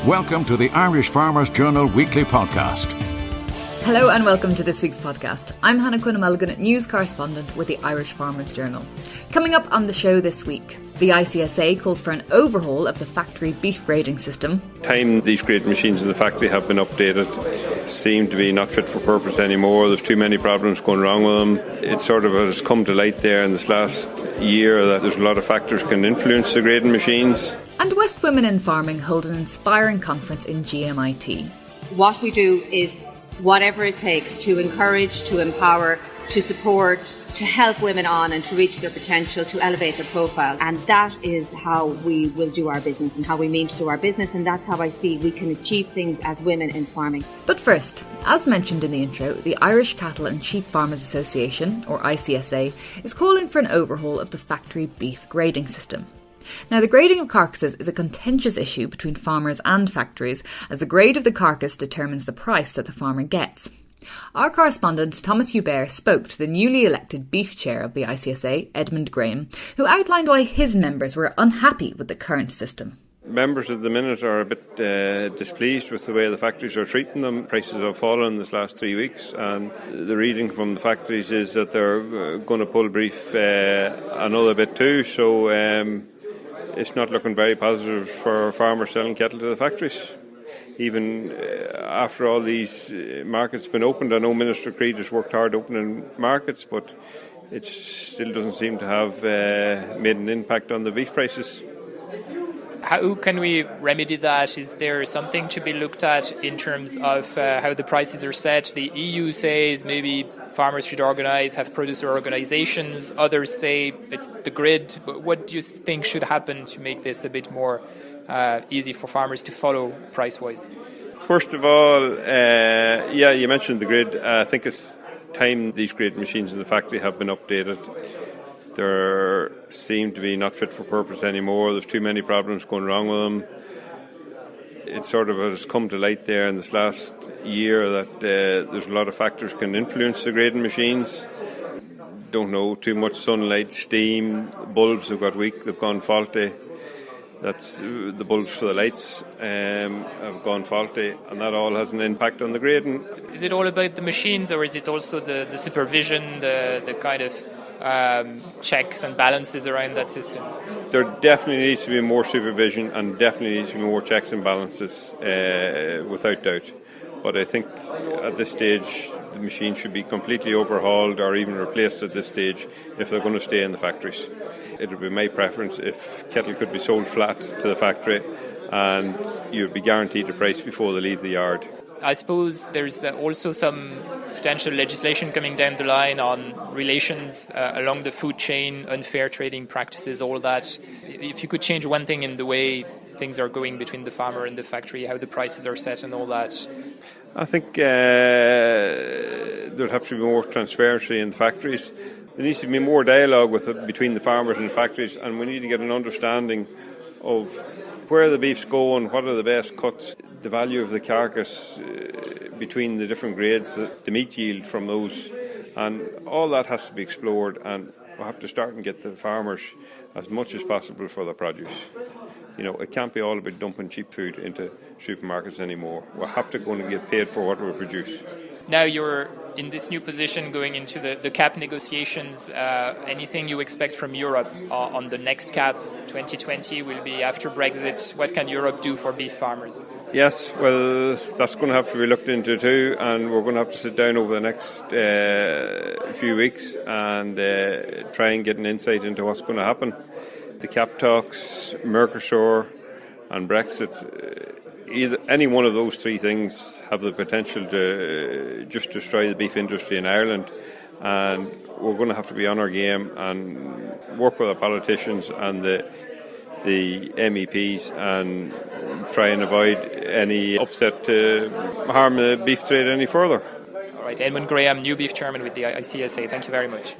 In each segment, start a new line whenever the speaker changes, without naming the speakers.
Welcome to the Irish Farmers Journal Weekly Podcast.
Hello and welcome to this week's podcast. I'm Hannah Quinn-Mulligan, news correspondent with the Irish Farmers Journal. Coming up on the show this week, the ICSA calls for an overhaul of the factory beef grading system.
These grading machines in the factory have been updated, seem to be not fit for purpose anymore. There's too many problems going wrong with them. It sort of has come to light there in this last year that there's a lot of factors can influence the grading machines.
And West Women in Farming hold an inspiring conference in GMIT.
What we do is whatever it takes to encourage, to empower, to support, to help women on and to reach their potential, to elevate their profile. And that is how we will do our business and how we mean to do our business. And that's how I see we can achieve things as women in farming.
But first, as mentioned in the intro, the Irish Cattle and Sheep Farmers Association, or ICSA, is calling for an overhaul of the factory beef grading system. Now, the grading of carcasses is a contentious issue between farmers and factories, as the grade of the carcass determines the price that the farmer gets. Our correspondent Thomas Hubert spoke to the newly elected beef chair of the ICSA, Edmund Graham, who outlined why his members were unhappy with the current system.
Members at the minute are a bit displeased with the way the factories are treating them. Prices have fallen this last 3 weeks, and the reading from the factories is that they're going to pull beef another bit too, so it's not looking very positive for farmers selling cattle to the factories. Even after all these markets have been opened, I know Minister Creed has worked hard opening markets, but it still doesn't seem to have made an impact on the beef prices.
How can we remedy that? Is there something to be looked at in terms of how the prices are set? The EU says maybe farmers should organise, have producer organisations. Others say it's the grid. What do you think should happen to make this a bit more easy for farmers to follow price-wise?
First of all, you mentioned the grid. I think it's time these grid machines in the factory have been updated. They seem to be not fit for purpose anymore. There's too many problems going wrong with them. It sort of has come to light there in this last year that there's a lot of factors can influence the grading machines. Don't know, too much sunlight, steam, bulbs have got weak, they've gone faulty. That's the bulbs for the lights have gone faulty, and that all has an impact on the grading.
Is it all about the machines, or is it also the supervision, the kind of checks and balances around that system?
There definitely needs to be more supervision and definitely needs to be more checks and balances, without doubt. But I think at this stage the machine should be completely overhauled or even replaced at this stage if they're going to stay in the factories. It would be my preference if cattle could be sold flat to the factory and you'd be guaranteed a price before they leave the yard.
I suppose there's also some potential legislation coming down the line on relations along the food chain, unfair trading practices, all that. If you could change one thing in the way things are going between the farmer and the factory, how the prices are set and all that.
I think there'd have to be more transparency in the factories. There needs to be more dialogue between the farmers and the factories, and we need to get an understanding of where the beef's going, what are the best cuts, the value of the carcass between the different grades, the meat yield from those, and all that has to be explored, and we'll have to start and get the farmers as much as possible for their produce. You know, it can't be all about dumping cheap food into supermarkets anymore. We'll have to go and get paid for what we produce.
Now you're in this new position going into the CAP negotiations. Anything you expect from Europe on the next CAP? 2020 will be after Brexit. What can Europe do for beef farmers?
Yes, well, that's going to have to be looked into too, and we're going to have to sit down over the next few weeks and try and get an insight into what's going to happen. The CAP talks, Mercosur and Brexit, any one of those three things have the potential to just destroy the beef industry in Ireland, and we're going to have to be on our game and work with our politicians and the MEPs and try and avoid any upset to harm the beef trade any further.
All right, Edmund Graham, new beef chairman with the ICSA, thank you very much.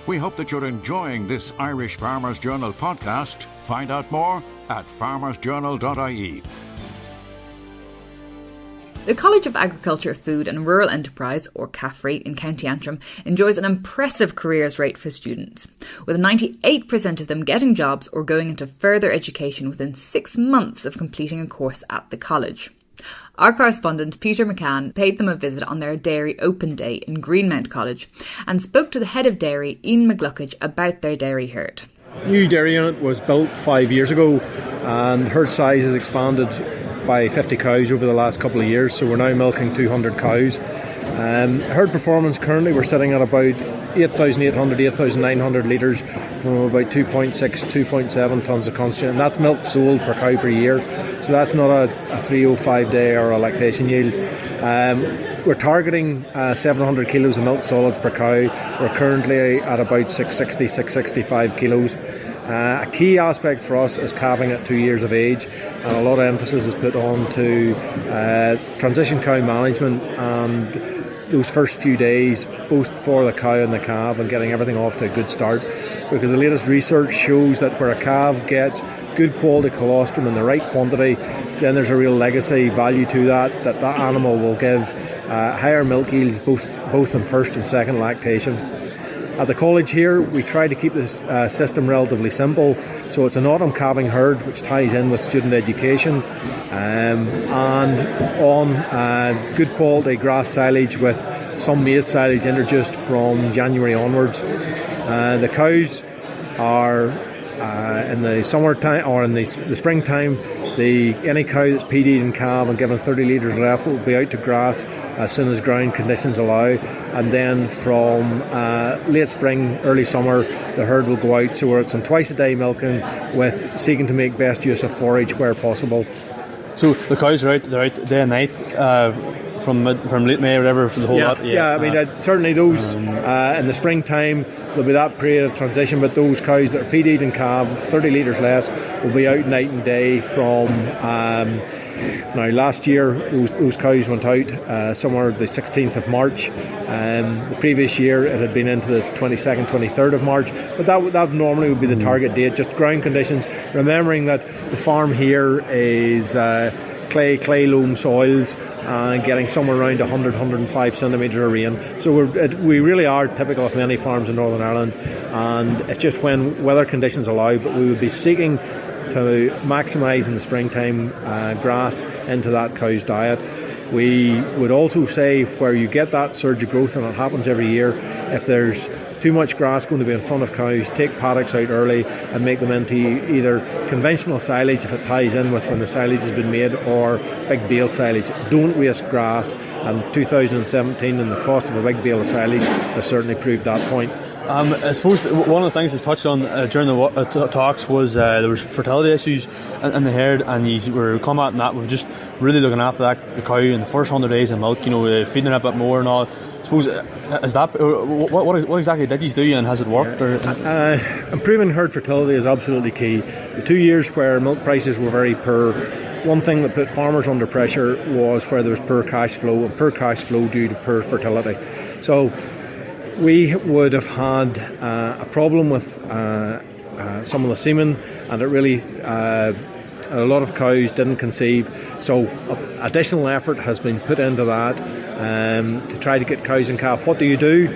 We hope that you're enjoying this Irish Farmers Journal podcast. Find out more at farmersjournal.ie.
The College of Agriculture, Food and Rural Enterprise, or CAFRE, in County Antrim, enjoys an impressive careers rate for students, with 98% of them getting jobs or going into further education within 6 months of completing a course at the college. Our correspondent Peter McCann paid them a visit on their Dairy Open Day in Greenmount College and spoke to the head of dairy, Ian McGluckage, about their dairy herd.
New dairy unit was built 5 years ago, and herd size has expanded by 50 cows over the last couple of years, so we're now milking 200 cows. Herd performance currently we're sitting at about 8,800, 8,900 litres from about 2.6, 2.7 tonnes of constituent, and that's milk sold per cow per year, so that's not a 305 day or a lactation yield. We're targeting 700 kilos of milk solids per cow. We're currently at about 660, 665 kilos. A key aspect for us is calving at 2 years of age, and a lot of emphasis is put on to transition cow management and those first few days, both for the cow and the calf, and getting everything off to a good start, because the latest research shows that where a calf gets good quality colostrum in the right quantity, then there's a real legacy value to that animal will give higher milk yields both in first and second lactation. At the college here, we try to keep this system relatively simple, so it's an autumn calving herd which ties in with student education, and on good quality grass silage with some maize silage introduced from January onwards. The cows are in the summertime or in the springtime. Any cow that's PD'd and calved and given 30 litres left will be out to grass as soon as ground conditions allow, and then from late spring, early summer, the herd will go out, so it's on twice a day milking with seeking to make best use of forage where possible.
So the cows are out, they're out day and night from late May or whatever for the whole lot?
Yeah, I mean certainly those in the springtime there'll be that period of transition, but those cows that are PD'd and calved, 30 litres less, will be out night and day from now last year those cows went out somewhere the 16th of March. The previous year it had been into the 22nd, 23rd of March, but that normally would be the target date, just ground conditions, remembering that the farm here is clay loam soils and getting somewhere around 100-105 centimetres of rain, so we really are typical of many farms in Northern Ireland, and it's just when weather conditions allow, but we would be seeking to maximise in the springtime grass into that cow's diet. We would also say where you get that surge of growth, and it happens every year, if there's too much grass going to be in front of cows, take paddocks out early and make them into either conventional silage if it ties in with when the silage has been made, or big bale silage. Don't waste grass, and 2017 and the cost of a big bale of silage has certainly proved that point.
I suppose one of the things we've touched on during the talks was there was fertility issues in the herd, and you were combating that. We're just really looking after the cow in the first 100 days of milk, feeding her a bit more and all. I suppose, is that what exactly did you do, and has it worked?
Improving herd fertility is absolutely key. The 2 years where milk prices were very poor, one thing that put farmers under pressure was where there was poor cash flow, and poor cash flow due to poor fertility. So we would have had a problem with some of the semen, and it really a lot of cows didn't conceive, so additional effort has been put into that to try to get cows and calf. What do you do?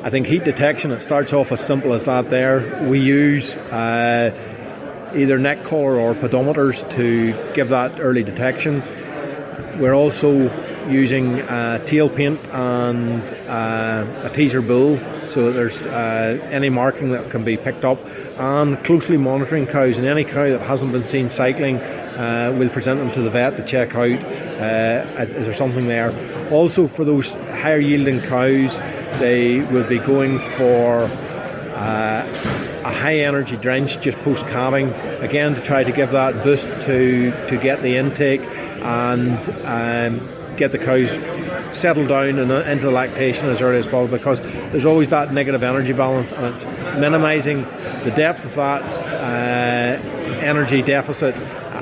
I think heat detection, it starts off as simple as that there. We use either neck collar or pedometers to give that early detection. We're also using tail paint and a teaser bull, so that there's any marking that can be picked up, and closely monitoring cows, and any cow that hasn't been seen cycling, we'll present them to the vet to check out is there something there. Also, for those higher yielding cows, they will be going for a high energy drench just post calving, again to try to give that boost to get the intake and get the cows settled down and into lactation as early as possible, because there's always that negative energy balance, and it's minimising the depth of that energy deficit.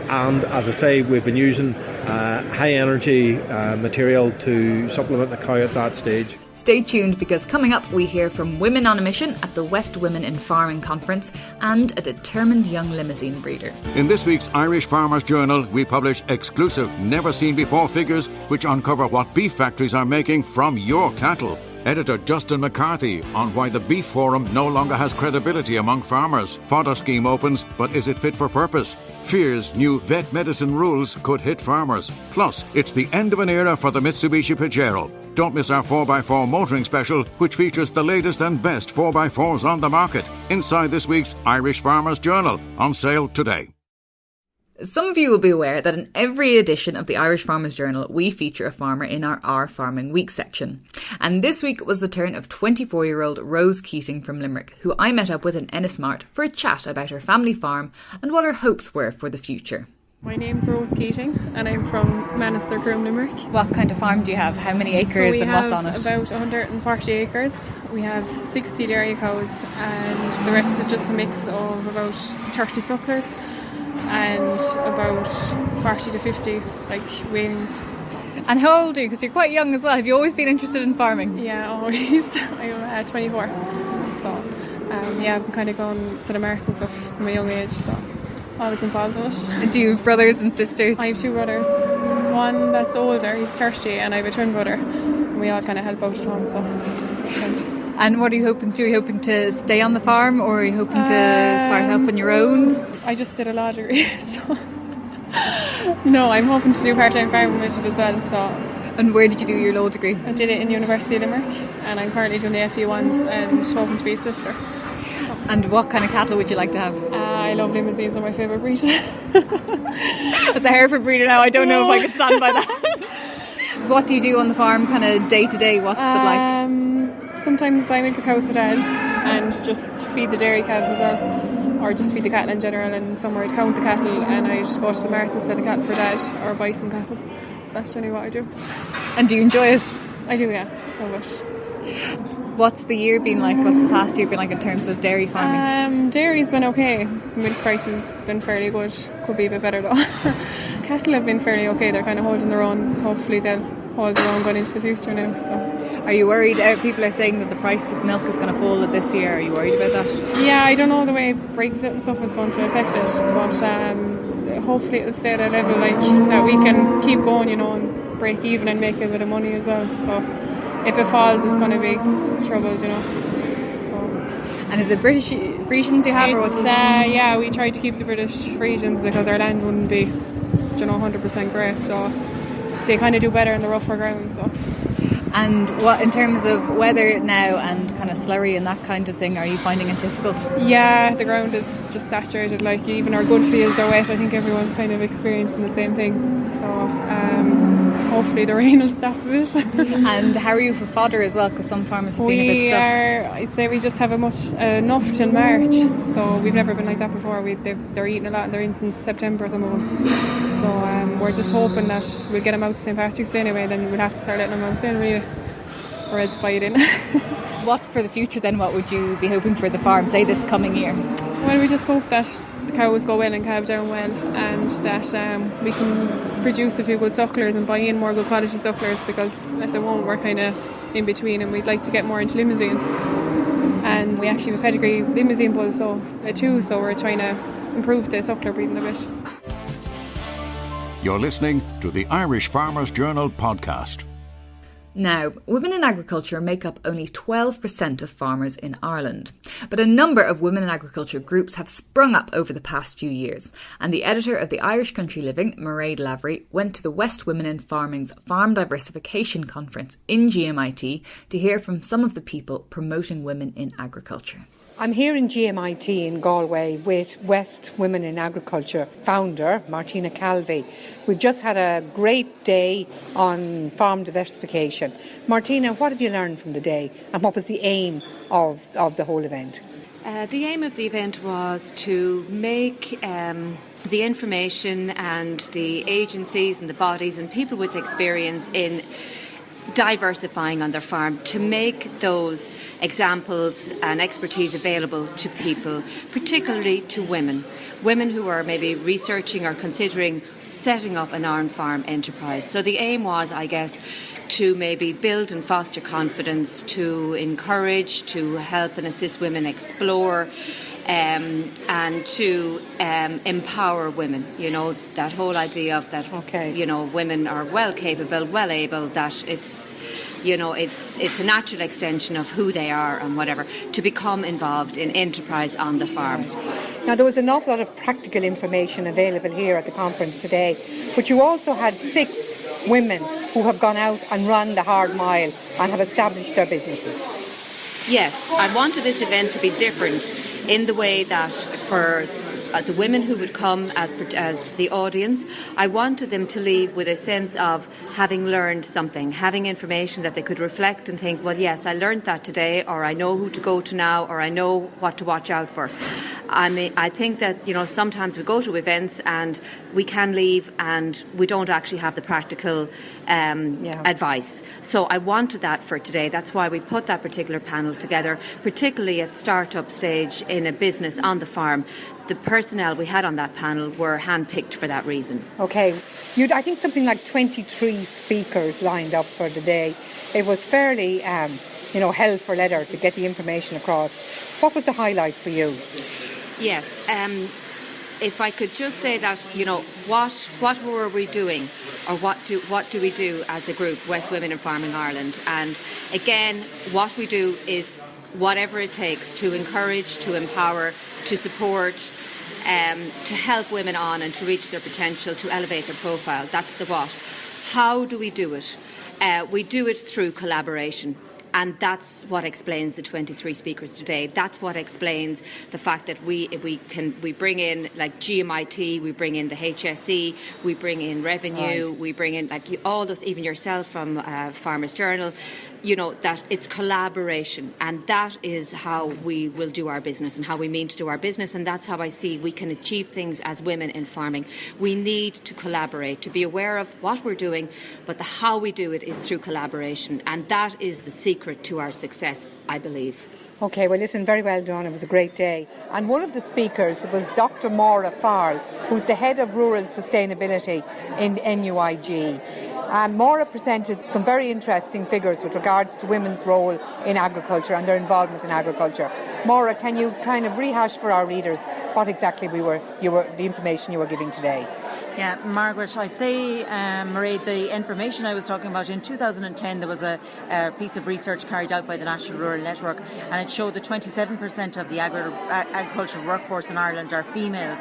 And as I say, we've been using high energy material to supplement the cow at that stage.
Stay tuned, because coming up we hear from women on a mission at the West Women in Farming Conference and a determined young Limousin breeder.
In this week's Irish Farmers Journal, we publish exclusive, never-seen-before figures which uncover what beef factories are making from your cattle. Editor Justin McCarthy on why the Beef Forum no longer has credibility among farmers. Fodder scheme opens, but is it fit for purpose? Fears new vet medicine rules could hit farmers. Plus, it's the end of an era for the Mitsubishi Pajero. Don't miss our 4x4 motoring special, which features the latest and best 4x4s on the market. Inside this week's Irish Farmers Journal, on sale today.
Some of you will be aware that in every edition of the Irish Farmers Journal, we feature a farmer in our Farming Week section. And this week was the turn of 24-year-old Rose Keating from Limerick, who I met up with in Ennismart for a chat about her family farm and what her hopes were for the future.
My name's Rose Keating and I'm from Manister Groom, Limerick.
What kind of farm do you have? How many acres and what's on it?
We have about 140 acres. We have 60 dairy cows and the rest is just a mix of about 30 sucklers and about 40 to 50 weanings.
And how old are you? Because you're quite young as well. Have you always been interested in farming?
Yeah, always. I'm 24. So, I've been kind of going to the marts and stuff from a young age, so always involved in it.
And do you have brothers and sisters?
I have two brothers. One that's older, he's 30, and I have a twin brother. And we all kind of help out at home, so it's good.
And what are you hoping to do? Are you hoping to stay on the farm, or are you hoping to start helping your own?
I just did a law degree, so no, I'm hoping to do part-time farming with it as well. So.
And where did you do your law degree?
I did it in University of Limerick, and I'm currently doing the FE1s and hoping to be a solicitor. So.
And what kind of cattle would you like to have?
I love Limousins, are my favourite breed.
As a Hereford breeder now, I don't know if I could stand by that. What do you do on the farm, kind of day to day? What's it like?
Sometimes I milk the cows for Dad and just feed the dairy calves as well, or just feed the cattle in general, and somewhere I'd count the cattle and I'd go to the marts and sell the cattle for Dad or buy some cattle. So that's generally what I do.
And do you enjoy it?
I do, yeah. Love it.
What's the year been like? What's the past year been like in terms of dairy farming?
Dairy's been okay. Milk prices been fairly good. Could be a bit better though. Cattle have been fairly okay. They're kind of holding their own, so hopefully they'll hold their own going into the future now. So,
are you worried? People are saying that the price of milk is going to fall this year. Are you worried about that?
Yeah, I don't know the way Brexit and stuff is going to affect it, but hopefully it'll stay at a level that we can keep going, and break even and make a bit of money as well. So if it falls, it's going to be trouble, So.
And is it British Frisians you have, or what's
yeah, we tried to keep the British Frisians because our land wouldn't be, 100% great. So they kind of do better in the rougher ground. So.
And what, in terms of weather now and kind of slurry and that kind of thing, are you finding it difficult?
Yeah, the ground is just saturated. Even our good fields are wet. I think everyone's kind of experiencing the same thing. So hopefully the rain will stop a bit.
And how are you for fodder as well? Because some farmers have been a bit stuck.
I'd say we just have enough till March. So we've never been like that before. They're eating a lot and they're in since September, some of them. So we're just hoping that we'll get them out to St. Patrick's Day anyway. Then we'll have to start letting them out then, really. Or else buy it in.
What for the future then? What would you be hoping for the farm, say this coming year?
Well, we just hope that the cows go well and calve down well, and that we can produce a few good sucklers and buy in more good quality sucklers, because at the moment we're kind of in between and we'd like to get more into Limousins. And we actually have a pedigree Limousin bull too, so we're trying to improve the suckler breeding a bit.
You're listening to the Irish Farmers Journal podcast.
Now, women in agriculture make up only 12% of farmers in Ireland. But a number of women in agriculture groups have sprung up over the past few years. And the editor of the Irish Country Living, Mairead Lavery, went to the West Women in Farming's Farm Diversification Conference in GMIT to hear from some of the people promoting women in agriculture.
I'm here in GMIT in Galway with West Women in Agriculture founder Martina Calvi. We've just had a great day on farm diversification. Martina, what have you learned from the day and what was the aim of the whole event?
The aim of the event was to make the information and the agencies and the bodies and people with experience in diversifying on their farm, to make those examples and expertise available to people, particularly to women who are maybe researching or considering setting up an iron farm enterprise. So the aim was, I guess, to maybe build and foster confidence, to encourage, to help and assist women explore, and to empower women. You know, that whole idea of that, you know, women are well capable, well able, that it's, you know, it's a natural extension of who they are and whatever, to become involved in enterprise on the farm.
Now, there was an awful lot of practical information available here at the conference today, but you also had 6 women who have gone out and run the hard mile and have established their businesses.
Yes, I wanted this event to be different in the way that for the women who would come as the audience, I wanted them to leave with a sense of having learned something, having information that they could reflect and think, well, yes, I learned that today, or I know who to go to now, or I know what to watch out for. I mean, I think that, you know, sometimes we go to events and we can leave and we don't actually have the practical advice. So I wanted that for today. That's why we put that particular panel together, particularly at start-up stage in a business on the farm. The personnel we had on that panel were handpicked for that reason.
Okay. I think something like 23 speakers lined up for the day. It was fairly, hell for leather to get the information across. What was the highlight for you?
Yes. If I could just say that, you know, what were we doing, or what do we do as a group, West Women in Farming Ireland? And again, what we do is whatever it takes to encourage, to empower, to support, to help women on and to reach their potential, to elevate their profile. That's the what. How do we do it? We do it through collaboration. And that's what explains the 23 speakers today. That's what explains the fact that we bring in like GMIT, we bring in the HSE, we bring in revenue, we bring in like all those, even yourself from Farmers Journal. You know, that it's collaboration, and that is how we will do our business and how we mean to do our business, and that's how I see we can achieve things as women in farming. We need to collaborate, to be aware of what we're doing, but the how we do it is through collaboration, and that is the secret to our success, I believe.
Okay, well listen, very well done. It was a great day. And one of the speakers was Dr. Maura Farrell, who's the Head of Rural Sustainability in NUIG. Maura presented some very interesting figures with regards to women's role in agriculture and their involvement in agriculture. Maura, can you kind of rehash for our readers what exactly the information you were giving today?
Yeah, Margaret, I'd say, Marie, the information I was talking about, in 2010 there was a piece of research carried out by the National Rural Network, and it showed that 27% of the agricultural workforce in Ireland are females.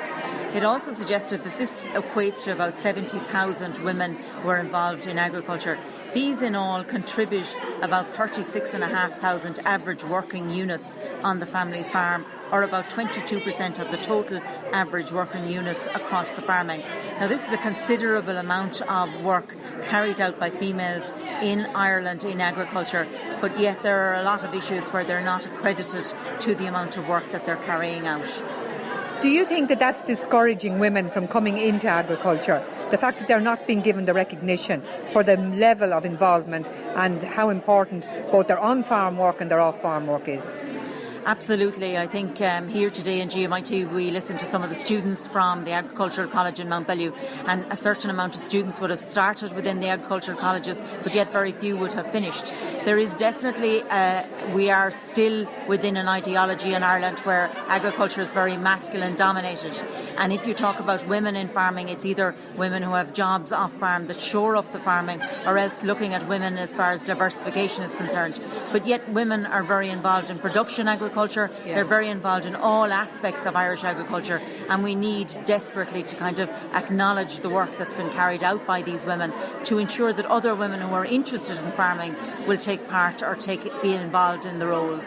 It also suggested that this equates to about 70,000 women who are involved in agriculture. These in all contribute about 36,500 average working units on the family farm, or about 22% of the total average working units across the farming. Now, this is a considerable amount of work carried out by females in Ireland in agriculture, but yet there are a lot of issues where they're not accredited to the amount of work that they're carrying out.
Do you think that that's discouraging women from coming into agriculture? The fact that they're not being given the recognition for the level of involvement and how important both their on-farm work and their off-farm work is?
Absolutely. I think here today in GMIT we listened to some of the students from the Agricultural College in Mountbellew, and a certain amount of students would have started within the agricultural colleges, but yet very few would have finished. There is definitely, we are still within an ideology in Ireland where agriculture is very masculine dominated, and if you talk about women in farming, it's either women who have jobs off farm that shore up the farming, or else looking at women as far as diversification is concerned. But yet women are very involved in production agriculture. They're very involved in all aspects of Irish agriculture, and we need desperately to kind of acknowledge the work that's been carried out by these women to ensure that other women who are interested in farming will take part or be involved in the role.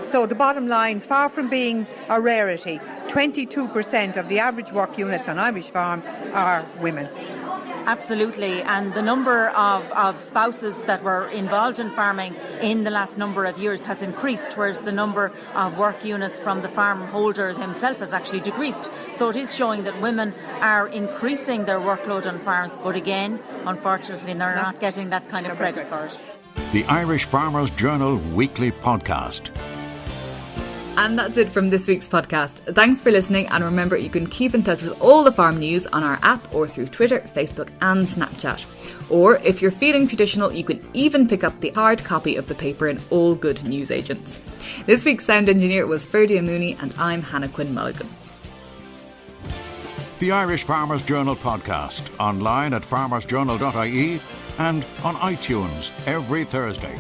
So the bottom line, far from being a rarity, 22% of the average work units on Irish farm are women.
Absolutely, and the number of spouses that were involved in farming in the last number of years has increased, whereas the number of work units from the farm holder himself has actually decreased. So it is showing that women are increasing their workload on farms, but again, unfortunately, they're not getting that kind of credit for it.
The Irish Farmers Journal Weekly Podcast.
And that's it from this week's podcast. Thanks for listening, and remember you can keep in touch with all the farm news on our app or through Twitter, Facebook and Snapchat. Or if you're feeling traditional, you can even pick up the hard copy of the paper in all good newsagents. This week's sound engineer was Ferdia Mooney, and I'm Hannah Quinn-Mulligan.
The Irish Farmers Journal Podcast, online at farmersjournal.ie and on iTunes every Thursday.